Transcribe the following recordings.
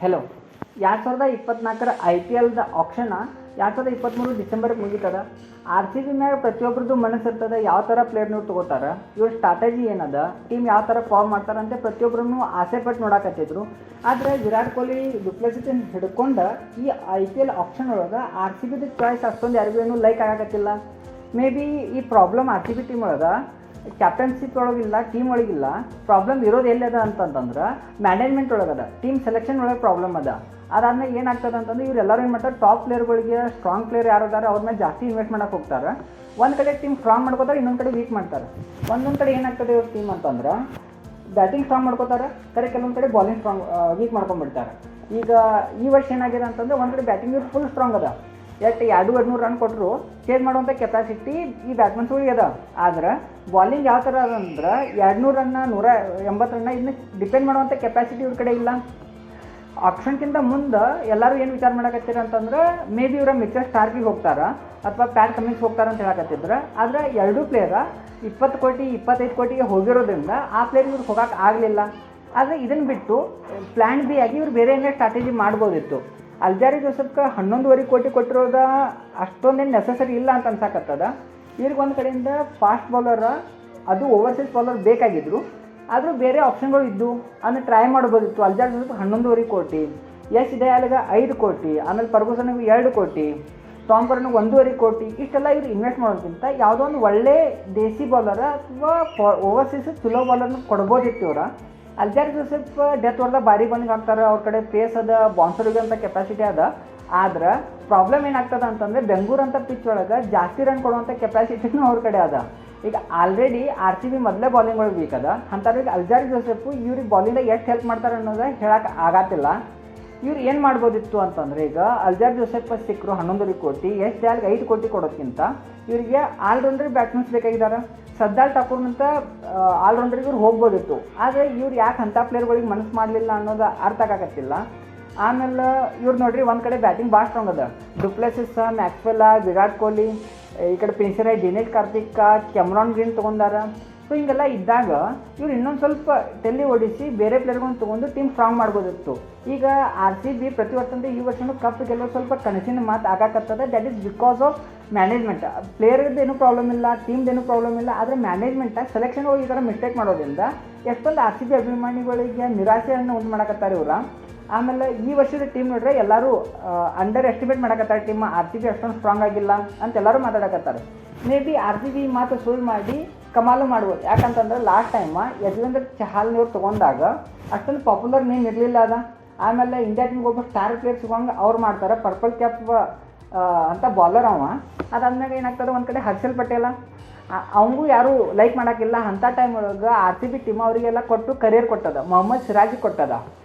Hello 2024 IPLದ auction 2023 ಡಿಸೆಂಬರ್ಗೆ ಮುಗೀತದ. ಆರ್ ಸಿ ಬಿ ಮ್ಯಾಗ ಪ್ರತಿಯೊಬ್ಬರದ್ದು ಮನಸ್ಸಿರ್ತದೆ ಯಾವ ಥರ ಪ್ಲೇಯರ್ ನೀವು ತೊಗೋತಾರೆ, ಇವ್ರ ಸ್ಟ್ರಾಟಜಿ ಏನದ, ಟೀಮ್ ಯಾವ ಥರ ಫಾರ್ಮ್ ಮಾಡ್ತಾರಂತೆ ಪ್ರತಿಯೊಬ್ಬರನ್ನು ಆಸೆ ಪಟ್ಟು ನೋಡಕತ್ತಿದ್ರು. ಆದರೆ ವಿರಾಟ್ ಕೊಹ್ಲಿ ಡುಪ್ಲೆಸಿಟಿನ ಹಿಡ್ಕೊಂಡು ಈ IPL ಆಕ್ಷನ್ ಒಳಗೆ ಆರ್ ಸಿ ಬಿದು ಚಾಯ್ಸ್ ಅಷ್ಟೊಂದು ಯಾರಿಗೂ ಏನೂ ಲೈಕ್ ಆಗಕತ್ತಿಲ್ಲ. ಮೇ ಬಿ ಈ problem R C B team ಒಳಗೆ ಕ್ಯಾಪ್ಟನ್ಶಿಪ್ ಒಳಗಿಲ್ಲ, ಟೀಮ್ ಒಳಗಿಲ್ಲ. ಪ್ರಾಬ್ಲಮ್ ಇರೋದು ಎಲ್ಲದ ಅಂತಂದ್ರೆ ಮ್ಯಾನೇಜ್ಮೆಂಟ್ ಒಳಗದ, ಟೀಮ್ ಸೆಲೆಕ್ಷನ್ ಒಳಗೆ ಪ್ರಾಬ್ಲಮ್ ಅದ. ಅದಾದ್ಮೇಲೆ ಏನಾಗ್ತದೆ ಅಂತಂದ್ರೆ ಇವರೆಲ್ಲರೂ ಏನು ಮಾಡ್ತಾರೆ, ಟಾಪ್ ಪ್ಲೇಯರ್ಗಳಿಗೆ ಸ್ಟ್ರಾಂಗ್ ಪ್ಲೇಯರ್ ಯಾರು ಅದಾರ ಅವ್ರ ಮೇಲೆ ಜಾಸ್ತಿ ಇನ್ವೆಸ್ಟ್ ಮಾಡಕ್ಕೆ ಹೋಗ್ತಾರೆ. ಒಂದು ಕಡೆ ಟೀಮ್ ಸ್ಟ್ರಾಂಗ್ ಮಾಡ್ಕೋತಾರೆ, ಇನ್ನೊಂದು ಕಡೆ ವೀಕ್ ಮಾಡ್ತಾರೆ. ಒಂದೊಂದು ಕಡೆ ಏನಾಗ್ತದೆ ಇವ್ರ ಟೀಮ್ ಅಂತಂದ್ರೆ ಬ್ಯಾಟಿಂಗ್ ಸ್ಟ್ರಾಂಗ್ ಮಾಡ್ಕೋತಾರೆ, ಕರೆ ಕೆಲವೊಂದು ಕಡೆ ಬಾಲಿಂಗ್ ಸ್ಟ್ರಾಂಗ್ ವೀಕ್ ಮಾಡ್ಕೊಂಡ್ಬಿಡ್ತಾರೆ. ಈಗ ಈ ವರ್ಷ ಏನಾಗಿದೆ ಅಂತಂದ್ರೆ ಒಂದು ಕಡೆ ಬ್ಯಾಟಿಂಗ್ ಇವ್ರು ಫುಲ್ ಸ್ಟ್ರಾಂಗ್ ಅದ, 200 ರನ್ ಕೊಟ್ಟರು ಚೇಂಜ್ ಮಾಡುವಂಥ ಕೆಪಾಸಿಟಿ ಈ ಬ್ಯಾಟ್ಮನ್ಸ್ಗಳಿಗೆ ಅದ. ಆದ್ರೆ ಬಾಲಿಂಗ್ ಯಾವ ಥರ ಅದಂದ್ರೆ 200 ರನ್ನ 180 ರನ್ನ ಇದನ್ನ ಡಿಪೆಂಡ್ ಮಾಡುವಂಥ ಕೆಪಾಸಿಟಿ ಇವ್ರ ಕಡೆ ಇಲ್ಲ. ಆಪ್ಷನ್ಗಿಂತ ಮುಂದೆ ಎಲ್ಲರೂ ಏನು ವಿಚಾರ ಮಾಡಕತ್ತೀರ ಅಂತಂದ್ರೆ ಮೇ ಬಿ ಇವರ ಮಿಚೆಲ್ ಸ್ಟಾರ್ಕಿಗೆ ಹೋಗ್ತಾರಾ ಅಥವಾ ಪ್ಯಾಟ್ ಕಮಿನ್ಸ್ ಹೋಗ್ತಾರ ಅಂತ ಹೇಳಕತ್ತಿದ್ರೆ. ಆದರೆ ಎರಡೂ ಪ್ಲೇಯರ 20 ಕೋಟಿ 25 ಕೋಟಿಗೆ ಹೋಗಿರೋದ್ರಿಂದ ಆ ಪ್ಲೇಯರ್ ಇವ್ರಿಗೆ ಹೋಗೋಕೆ ಆಗಲಿಲ್ಲ. ಆದರೆ ಇದನ್ನು ಬಿಟ್ಟು ಪ್ಲ್ಯಾನ್ ಬಿ ಆಗಿ ಇವ್ರು ಬೇರೆ ಏನೇ ಸ್ಟ್ರಾಟಜಿ ಮಾಡ್ಬೋದಿತ್ತು. ಅಲ್ಜಾರಿ ಜೋಸೆಫ್ಗೆ 11.5 ಕೋಟಿ ಕೊಟ್ಟಿರೋದ ಅಷ್ಟೊಂದೇನು ನೆಸಸರಿ ಇಲ್ಲ ಅಂತ ಅನ್ಸಕತ್ತದ. ಇವ್ರಿಗೆ ಒಂದು ಕಡೆಯಿಂದ ಫಾಸ್ಟ್ ಬೌಲರ್, ಅದು ಓವರ್ಸೀಸ್ ಬೌಲರ್ ಬೇಕಾಗಿದ್ರು. ಆದರೂ ಬೇರೆ ಆಪ್ಷನ್ಗಳು ಇದ್ದು ಅದನ್ನು ಟ್ರೈ ಮಾಡ್ಬೋದಿತ್ತು. ಅಲ್ಜಾರಿ ಜೋಸೆಫ್ 11.5 ಕೋಟಿ, ಯಶ್ ದಯಾಲ್ಗೆ 5 ಕೋಟಿ, ಆಮೇಲೆ ಫರ್ಗೂಸನ್ಗೆ 2 ಕೋಟಿ, ಟಾಮ್ ಕರನ್ಗೆ 1.5 ಕೋಟಿ. ಇಷ್ಟೆಲ್ಲ ಇವ್ರು ಇನ್ವೆಸ್ಟ್ ಮಾಡೋದಕ್ಕಿಂತ ಯಾವುದೋ ಒಂದು ಒಳ್ಳೆ ದೇಸಿ ಬೌಲರ್ ಅಥವಾ ಓವರ್ಸೀಸ್ ಚಲೋ ಬೌಲರ್ನ ಕೊಡ್ಬೋದಿತ್ತು ಇವ್ರ. ಅಲ್ಜಾರಿ ಜೋಸೆಫ್ ಡೆತ್ ಹೊಡೆದ ಬಾರಿ ಬಂದಿಗೆ ಹಾಕ್ತಾರೆ, ಅವ್ರ ಕಡೆ ಪೇಸ್ ಅದ, ಬೌನ್ಸರ್ಗೆ ಅಂತ ಕೆಪಾಸಿಟಿ ಅದ. ಆದ್ರೆ ಪ್ರಾಬ್ಲಮ್ ಏನಾಗ್ತದೆ ಅಂತಂದರೆ ಬೆಂಗಳೂರು ಅಂತ ಪಿಚ್ ಒಳಗೆ ಜಾಸ್ತಿ ರನ್ ಕೊಡುವಂಥ ಕೆಪಾಸಿಟಿನೂ ಅವ್ರ ಕಡೆ ಅದ. ಈಗ ಆಲ್ರೆಡಿ ಆರ್ ಸಿ ಬಿ ಮೊದಲೇ ಬಾಲಿಂಗ್ ಒಳಗೆ ವೀಕ್ ಅದ. ಅಂಥವ್ರಿಗೆ ಅಲ್ಜಾರಿ ಜೋಸೆಫ್ ಇವ್ರಿಗೆ ಬಾಲಿಂಗ್ ಎಷ್ಟು ಹೆಲ್ಪ್ ಮಾಡ್ತಾರೆ ಅನ್ನೋದು ಹೇಳಕ್ಕೆ ಆಗತ್ತಿಲ್ಲ. ಇವ್ರು ಏನು ಮಾಡ್ಬೋದಿತ್ತು ಅಂತಂದರೆ, ಈಗ ಅಲ್ಜಾರಿ ಜೋಸೆಫ್ ಸಿಕ್ಕರು 11.5 ಕೋಟಿ, ಯಶ್ ದಯಾಲ್ಗೆ 5 ಕೋಟಿ ಕೊಡೋದಕ್ಕಿಂತ ಇವರಿಗೆ ಆಲ್ರೌಂಡರ್ ಬ್ಯಾಟ್ಸ್ಮನ್ಸ್ ಬೇಕಾಗಿದ್ದಾರೆ. ಸರ್ದಾರ್ ಠಾಕೂರ್ನಂತ ಆಲ್ರೌಂಡರ್ಗೆ ಇವ್ರು ಹೋಗ್ಬೋದಿತ್ತು. ಆದರೆ ಇವ್ರು ಯಾಕೆ ಅಂಥ ಪ್ಲೇಯರ್ಗಳಿಗೆ ಮನಸ್ಸು ಮಾಡಲಿಲ್ಲ ಅನ್ನೋದು ಅರ್ಥ ಆಗಕತ್ತಿಲ್ಲ. ಆಮೇಲೆ ಇವ್ರು ನೋಡ್ರಿ ಒಂದು ಕಡೆ ಬ್ಯಾಟಿಂಗ್ ಭಾಳ ಸ್ಟ್ರಾಂಗ್ ಅದ. ಡುಪ್ಲೆಸಿಸ್, ಮ್ಯಾಕ್ಸ್ವೆಲ್, ವಿರಾಟ್ ಕೊಹ್ಲಿ, ಈ ಕಡೆ ಪಿನ್ಸರೈ, ದಿನೇಶ್ ಕಾರ್ತಿಕ್, ಕೆಮ್ರಾನ್ ಗ್ರೀನ್ ತೊಗೊಂಡಾರ. ಸೊ ಹಿಂಗೆಲ್ಲ ಇದ್ದಾಗ ಇವ್ರು ಇನ್ನೊಂದು ಸ್ವಲ್ಪ ತಲೆ ಓಡಿಸಿ ಬೇರೆ ಪ್ಲೇಯರ್ಗಳನ್ನ ತೊಗೊಂಡು ಟೀಮ್ ಸ್ಟ್ರಾಂಗ್ ಮಾಡ್ಬೋದಿತ್ತು. ಈಗ ಆರ್ ಸಿ ಬಿ ಪ್ರತಿ ವರ್ಷದಿಂದ ಈ ವರ್ಷನೂ ಕಪ್ ಗೆಲ್ಲೋದು ಸ್ವಲ್ಪ ಕನಸಿನ ಮಾತು ಆಗಾಕತ್ತದ. That is because of management. ಪ್ಲೇಯರ್ದೇನು ಪ್ರಾಬ್ಲಮ್ ಇಲ್ಲ, ಟೀಮ್ದೇನು ಪ್ರಾಬ್ಲಮ್ ಇಲ್ಲ. ಆದರೆ ಮ್ಯಾನೇಜ್ಮೆಂಟ್ ಸೆಲೆಕ್ಷನ್ ಹೋಗಿ ಈ ಥರ ಮಿಸ್ಟೇಕ್ ಮಾಡೋದ್ರಿಂದ ಎಷ್ಟೊಂದು ಆರ್ ಸಿ ಬಿ ಅಭಿಮಾನಿಗಳಿಗೆ ನಿರಾಸೆಯನ್ನು ಉಂಟು ಮಾಡಕತ್ತಾರೆ ಇವ್ರ. ಆಮೇಲೆ ಈ ವರ್ಷದ ಟೀಮ್ ನೋಡ್ರೆ ಎಲ್ಲರೂ ಅಂಡರ್ ಎಸ್ಟಿಮೇಟ್ ಮಾಡಕತ್ತಾರೆ. ಟೀಮ್ ಆರ್ ಸಿ ಬಿ ಅಷ್ಟೊಂದು ಸ್ಟ್ರಾಂಗ್ ಆಗಿಲ್ಲ ಅಂತ ಎಲ್ಲರೂ ಮಾತಾಡಕತ್ತಾರೆ. Maybe R C B ಮಾತು ಸುಳ್ಳು ಮಾಡಿ ಕಮಾಲು ಮಾಡ್ಬೋದು. ಯಾಕಂತಂದ್ರೆ ಲಾಸ್ಟ್ ಟೈಮ್ ಯಜುವೇಂದ್ರ ಚಹಲ್ನವ್ರು ತೊಗೊಂಡಾಗ ಅಷ್ಟೊಂದು ಪಾಪ್ಯುಲರ್ ನೇಮ್ ಇರಲಿಲ್ಲ ಅದ. ಆಮೇಲೆ ಇಂಡಿಯಾ ಟೀಮ್ಗೆ ಒಬ್ಬ ಸ್ಟಾರ್ ಪ್ಲೇಯರ್ ಸಿಗೋಂಗೆ ಅವ್ರು ಮಾಡ್ತಾರೆ, ಪರ್ಪಲ್ ಕ್ಯಾಪ್ ಅಂತ ಬಾಲರ್ ಅವ. ಅದಾದ್ಮೇಲೆ ಏನಾಗ್ತದೆ, ಒಂದು ಕಡೆ ಹರ್ಷಲ್ ಪಟೇಲ ಅವಂಗೂ ಯಾರೂ ಲೈಕ್ ಮಾಡೋಕ್ಕಿಲ್ಲ. ಅಂಥ ಟೈಮ್ ಒಳಗೆ ಆರ್ ಸಿ ಬಿ ಟೀಮ್ ಅವರಿಗೆಲ್ಲ ಕೊಟ್ಟು ಕರಿಯರ್ ಕೊಟ್ಟದ, ಮೊಹಮ್ಮದ್ ಸಿರಾಜಿಗೆ ಕೊಟ್ಟದ.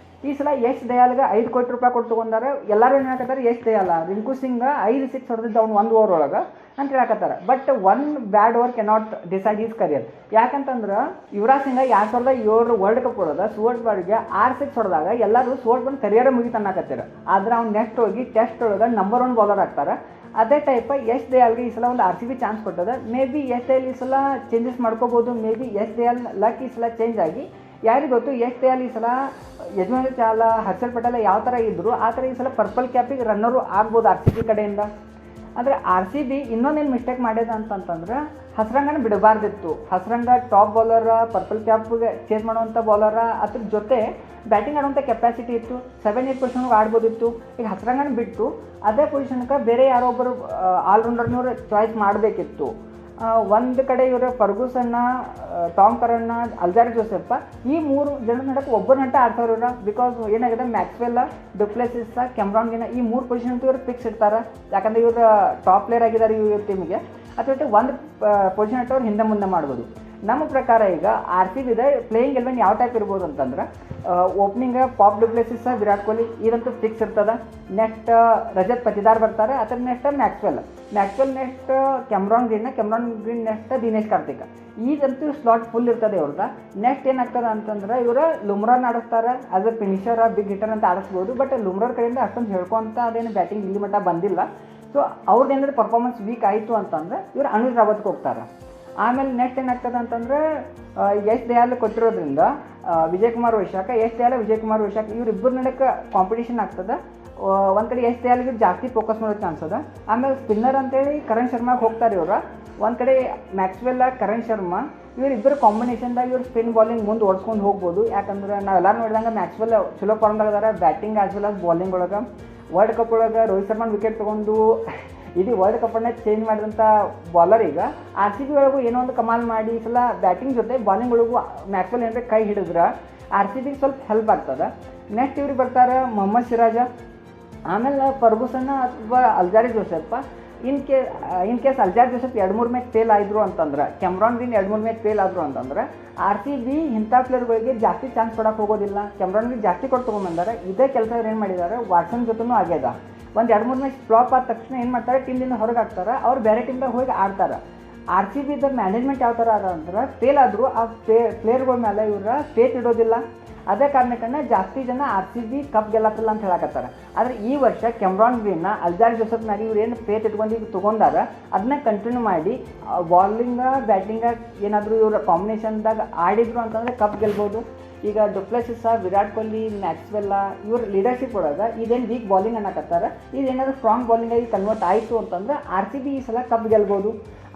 ಈ ಸಲ ಯಶ್ ದಯಾಲ್ಗೆ 5 ಕೋಟಿ ರೂಪಾಯಿ ಕೊಟ್ಟು ತೊಗೊಂಡಾರೆ. ಎಲ್ಲರೂ ಏನು ಹೇಳಕತ್ತಾರೆ, ಯಶ್ ದಯಾಲ ರಿಂಕು ಸಿಂಗ್ 5 6 ಹೊಡೆದಿದ್ದ ಅವ್ನು 1 ಓವರ್ ಒಳಗೆ ಅಂತ ಹೇಳಕತ್ತಾರೆ. But 1 bad over cannot decide is career. ಯಾಕಂತಂದ್ರೆ ಯುವರಾಜ್ ಸಿಂಗ್ 2007 ವರ್ಲ್ಡ್ ಕಪ್ ಹೊಡೆದ ಸುವರ್ಟ್ ಬಾರ್ಗೆ 6 6 ಹೊಡೆದಾಗ ಎಲ್ಲರೂ ಸುವರ್ಟ್ ಬಂದು ಕರಿಯರ್ ಮುಗಿತನ್ನಕತ್ತಾರೆ. ಆದ್ರೆ ಅವ್ನು ನೆಕ್ಸ್ಟ್ ಹೋಗಿ ಟೆಸ್ಟ್ ಒಳಗೆ ನಂಬರ್ 1 ಬೌಲರ್ ಆಗ್ತಾರೆ. ಅದೇ ಟೈಪ್ ಯಶ್ ದಯಾಲ್ಗೆ ಈ ಸಲ ಒಂದು ಆರ್ ಸಿ ಬಿ ಚಾನ್ಸ್ ಕೊಟ್ಟದ. ಮೇ ಬಿ ಯಶ್ ದಯಾಲ್ ಈ ಸಲ ಚೇಂಜಸ್ ಮಾಡ್ಕೋಬೋದು. Maybe Yash Dayal luck ಈ ಸಲ ಚೇಂಜ್ ಆಗಿ ಯಾರಿಗೆ ಗೊತ್ತು, ಯಶ್ ದಯಾಲ್ ಈ ಸಲ ಯಜಮಾನ ಚಾಲ, ಹರ್ಷಲ್ ಪಟೇಲ ಯಾವ ಥರ ಇದ್ದರು ಆ ಥರ ಈ ಸಲ ಪರ್ಪಲ್ ಕ್ಯಾಪಿಗೆ ರನ್ನರು ಆಗ್ಬೋದು ಆರ್ ಸಿ ಬಿ ಕಡೆಯಿಂದ. ಅಂದರೆ ಆರ್ ಸಿ ಬಿ ಇನ್ನೊಂದೇನು ಮಿಸ್ಟೇಕ್ ಮಾಡ್ಯದ ಅಂತಂತಂದ್ರೆ ಹಸ್ರಂಗನ ಬಿಡಬಾರ್ದಿತ್ತು. ಹಸ್ರಂಗ ಟಾಪ್ ಬೌಲರ, ಪರ್ಪಲ್ ಕ್ಯಾಪ್ಗೆ ಚೇಂಜ್ ಮಾಡುವಂಥ ಬೌಲರ, ಅದ್ರ ಜೊತೆ ಬ್ಯಾಟಿಂಗ್ ಆಡುವಂಥ ಕೆಪಾಸಿಟಿ ಇತ್ತು. 7-8 ಪೊಸಿಷನ್ಗೆ ಆಡ್ಬೋದಿತ್ತು. ಈಗ ಹಸ್ರಂಗನ ಬಿಟ್ಟು ಅದೇ ಪೊಸಿಷನ್ಗೆ ಬೇರೆ ಯಾರೊಬ್ಬರು ಆಲ್ರೌಂಡರ್ನವ್ರು ಚಾಯ್ಸ್ ಮಾಡಬೇಕಿತ್ತು. ಒಂದು ಕಡೆ ಇವರು ಫರ್ಗೂಸನ್ನ, ಟಾಮ್ ಕರನ್ನ, ಅಲ್ಜಾರಿ ಜೋಸೆಫ್, ಈ 3 ಜನ ನಡಕ್ಕೆ ಒಬ್ಬರು ನಟ ಆಡ್ತಾರೆ ಇವ್ರ. ಬಿಕಾಸ್ ಏನಾಗಿದೆ, ಮ್ಯಾಕ್ಸ್ವೆಲ್, ಡುಪ್ಲೆಸಿಸ್, ಕೆಮ್ರಾನ್ ಗ್ರೀನ್ ಈ 3 ಪೊಸಿಷನ್ ಅಂತೂ ಇವ್ರು ಫಿಕ್ಸ್ ಇರ್ತಾರೆ. ಯಾಕಂದರೆ ಇವರು ಟಾಪ್ ಪ್ಲೇಯರ್ ಆಗಿದ್ದಾರೆ ಇವ್ರ ಟೀಮಿಗೆ. ಅಥವಾ ಒಂದು ಪೊಸಿಷನ್ ಇಟ್ಟು ಅವ್ರು ಹಿಂದೆ ಮುಂದೆ ಮಾಡ್ಬೋದು. ನಮ್ಮ ಪ್ರಕಾರ ಈಗ ಆರ್ ಸಿ ಬಿದ ಪ್ಲೇಯಿಂಗ್ 11 ಯಾವ ಟೈಪ್ ಇರ್ಬೋದು ಅಂತಂದ್ರೆ, opening Faf du Plessis, Virat Kohli ಇದಂತೂ ಫಿಕ್ಸ್ ಇರ್ತದೆ. ನೆಕ್ಸ್ಟ್ ರಜತ್ ಪತಿದಾರ್ ಬರ್ತಾರೆ. ಅದ್ರ next Maxwell next Cameron Green next Dinesh Karthik. ಈಗಂತೂ ಸ್ಲಾಟ್ ಫುಲ್ ಇರ್ತದೆ ಇವ್ರದ್ದು. ನೆಕ್ಸ್ಟ್ ಏನಾಗ್ತದೆ ಅಂತಂದ್ರೆ ಇವರು ಲುಮ್ರಾನ್ ಆಡಿಸ್ತಾರೆ, as a finisher, big hitter ಅಂತ ಆಡಿಸ್ಬೋದು. ಬಟ್ ಲುಮ್ರಾನ್ ಕಡೆಯಿಂದ ಅಷ್ಟೊಂದು ಹೇಳ್ಕೊಂತ ಅದೇನು ಬ್ಯಾಟಿಂಗ್ ಇಲ್ಲಿ ಮಟ್ಟ ಬಂದಿಲ್ಲ. ಸೊ ಅವ್ರದ್ದು ಏನಾದ್ರು ಪರ್ಫಾರ್ಮೆನ್ಸ್ ವೀಕ್ ಆಯಿತು ಅಂತಂದರೆ ಇವ್ರು ಅನಿಲ್ ರಾವತ್ಗೆ ಹೋಗ್ತಾರೆ. ಆಮೇಲೆ ನೆಕ್ಸ್ಟ್ ಏನಾಗ್ತದೆ ಅಂತಂದರೆ ಯಶ್ ದಯಾಲ್ ಕೊಟ್ಟಿರೋದ್ರಿಂದ ವಿಜಯ್ ಕುಮಾರ್ ವೈಶಾಖ, ಎಸ್ ದಯಾಲ್ ವಿಜಯ್ ಕುಮಾರ್ ವೈಶಾಖ ಇವ್ರಿಬ್ಬರ ನಡಕ್ಕೆ ಕಾಂಪಿಟೇಷನ್ ಆಗ್ತದೆ. ಒಂದು ಕಡೆ ಎಸ್ ದಯಾಲ್ಗೆ ಜಾಸ್ತಿ ಫೋಕಸ್ ಮಾಡೋ ಚಾನ್ಸ್ ಅದ. ಆಮೇಲೆ ಸ್ಪಿನ್ನರ್ ಅಂತೇಳಿ ಕರಣ್ ಶರ್ಮಾಗೆ ಹೋಗ್ತಾರೆ ಇವ್ರು. ಒಂದು ಕಡೆ ಮ್ಯಾಕ್ಸ್ವೆಲ್ ಕರಣ್ ಶರ್ಮಾ ಇವರಿಬ್ಬರು ಕಾಂಬಿನೇಷನ್ದಾಗ ಇವ್ರು ಸ್ಪಿನ್ ಬಾಲಿಂಗ್ ಮುಂದೆ ಓಡಿಸ್ಕೊಂಡು ಹೋಗ್ಬೋದು. ಯಾಕಂದ್ರೆ ನಾವೆಲ್ಲರೂ ನೋಡಿದಂಗೆ ಮ್ಯಾಕ್ಸ್ವೆಲ್ ಚಲೋ ಫಾರ್ಮ್ದಾಗ ಅದಾರ batting as well as bowling ಒಳಗೆ. ವರ್ಲ್ಡ್ ಕಪ್ ಒಳಗೆ ರೋಹಿತ್ ಶರ್ಮಾ ವಿಕೆಟ್ ತೊಗೊಂಡು ಇಡೀ ವರ್ಲ್ಡ್ ಕಪ್ಪನ್ನೇ ಚೇಂಜ್ ಮಾಡಿದಂಥ ಬಾಲರ್ ಈಗ ಆರ್ ಸಿ ಬಿ ಒಳಗೂ ಏನೋ ಒಂದು ಕಮಾಲ್ ಮಾಡಿ ಈ ಸಲ ಬ್ಯಾಟಿಂಗ್ ಜೊತೆ ಬಾಲಿಂಗ್ ಒಳಗೂ ಮ್ಯಾಕ್ಸ್ವೆಲ್ ಏನಾರ ಕೈ ಹಿಡಿದ್ರೆ ಆರ್ ಸಿ ಬಿಗೆ ಸ್ವಲ್ಪ ಹೆಲ್ಪ್ ಆಗ್ತದೆ. ನೆಕ್ಸ್ಟ್ ಇವ್ರಿಗೆ ಬರ್ತಾರೆ ಮೊಹಮ್ಮದ್ ಸಿರಾಜ, ಆಮೇಲೆ ಫರ್ಗೂಸನ್ ಅಥವಾ Alzarri Joseph. In case Alzarri Joseph 2-3 match fail ಆಯಿದ್ರು ಅಂತಂದ್ರೆ, ಕ್ಯಾಮ್ರಾನ್ ಗ್ರೀನ್ 2-3 ಮ್ಯಾಚ್ ಫೇಲ್ ಆದರು ಅಂತಂದ್ರೆ ಆರ್ ಸಿ ಬಿ ಇಂಥ ಪ್ಲೇಯರ್ಗಳಿಗೆ ಜಾಸ್ತಿ ಚಾನ್ಸ್ ಕೊಡೋಕೆ ಹೋಗೋದಿಲ್ಲ. ಕ್ಯಾಮ್ರಾನ್ ಗ್ರೀನ್ ಜಾಸ್ತಿ ಕೊಟ್ಟು ತೊಗೊಂಬಂದಾರೆ. ಇದೇ ಕೆಲಸ ಏನು ಮಾಡಿದ್ದಾರೆ ವಾಟ್ಸನ್ ಜೊತೆನೂ ಆಗ್ಯದ. ಒಂದು 2-3 ಮ್ಯಾಚ್ ಫ್ಲಾಪ್ ಆದ ತಕ್ಷಣ ಏನು ಮಾಡ್ತಾರೆ, ಟೀಮ್ದಿಂದ ಹೊರಗೆ ಹಾಕ್ತಾರೆ, ಅವ್ರು ಬೇರೆ ಟೀಮ್ದಾಗ ಹೋಗಿ ಆಡ್ತಾರೆ. ಆರ್ ಸಿ ಬಿದ ಮ್ಯಾನೇಜ್ಮೆಂಟ್ ಯಾವ ಥರ ಅದ ಅಂದ್ರೆ ಫೇಲ್ ಆದರೂ ಆ ಪ್ಲೇಯರ್ಗಳ ಮೇಲೆ ಇವ್ರ ಫೇತ್ ಇಡೋದಿಲ್ಲ. ಅದೇ ಕಾರಣಕ್ಕನ್ನ ಜಾಸ್ತಿ ಜನ ಆರ್ ಸಿ ಬಿ ಕಪ್ ಗೆಲ್ಲತ್ತಿಲ್ಲ ಅಂತ ಹೇಳಕತ್ತಾರೆ. ಆದರೆ ಈ ವರ್ಷ ಕ್ಯಾಮ್ರಾನ್ ಗ್ರೀನ್ನ ಅಲ್ಜಾರ್ ಜೋಸೆಫ್ ಮ್ಯಾಗೆ ಇವ್ರು ಏನು ಫೇತ್ ಇಟ್ಕೊಂಡು ಈಗ ತೊಗೊಂಡಾರ ಅದನ್ನ ಕಂಟಿನ್ಯೂ ಮಾಡಿ ಬಾಲಿಂಗ ಬ್ಯಾಟಿಂಗ ಏನಾದರೂ ಇವ್ರ ಕಾಂಬಿನೇಷನ್ದಾಗ ಆಡಿದ್ರು ಅಂತಂದರೆ ಕಪ್ ಗೆಲ್ಬೋದು. ಈಗ ಡುಪ್ಲೆಸಿಸ್, ವಿರಾಟ್ ಕೊಹ್ಲಿ, ಮ್ಯಾಕ್ಸ್ವೆಲ್ಲ ಇವ್ರ ಲೀಡರ್ಶಿಪ್ ಒಳಗೆ ಇದೇನು ವೀಕ್ ಬಾಲಿಂಗ್ ಅನ್ನಕತ್ತಾರೆ, ಇದೇನಾದರೂ ಸ್ಟ್ರಾಂಗ್ ಬಾಲಿಂಗಾಗಿ ಕನ್ವರ್ಟ್ ಆಯಿತು ಅಂತಂದ್ರೆ ಆರ್ ಸಿ ಬಿ ಈ ಸಲ ಕಪ್ ಗೆಲ್ಬೋದು.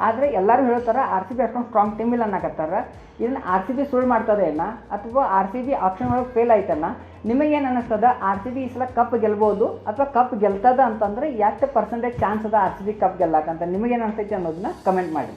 ಆದರೆ ಎಲ್ಲರೂ ಹೇಳ್ತಾರೆ ಆರ್ ಸಿ ಬಿ ಅಷ್ಟೊಂದು ಸ್ಟ್ರಾಂಗ್ ಟೀಮ್ ಇಲ್ಲ ಅನ್ನಕತ್ತಾರೆ. ಇದನ್ನು ಆರ್ ಸಿ ಬಿ ಸುಳ್ಳು ಮಾಡ್ತದೇನ ಅಥವಾ ಆರ್ ಸಿ ಬಿ ಆಪ್ಷನ್ ಒಳಗೆ ಫೇಲ್ ಆಯ್ತನ್ನ? ನಿಮಗೇನು ಅನ್ನಿಸ್ತದ ಆರ್ ಸಿ ಬಿ ಈ ಸಲ ಕಪ್ ಗೆಲ್ಬೋದು ಅಥವಾ ಕಪ್ ಗೆಲ್ತದ ಅಂತಂದರೆ ಎಷ್ಟು ಪರ್ಸೆಂಟೇಜ್ ಚಾನ್ಸ್ ಅದ ಆರ್ ಸಿ ಬಿ ಕಪ್ ಗೆಲ್ಲಕ್ಕಂತ ನಿಮಗೇನು ಅನಿಸ್ತೈತಿ ಅನ್ನೋದನ್ನ ಕಮೆಂಟ್ ಮಾಡಿ.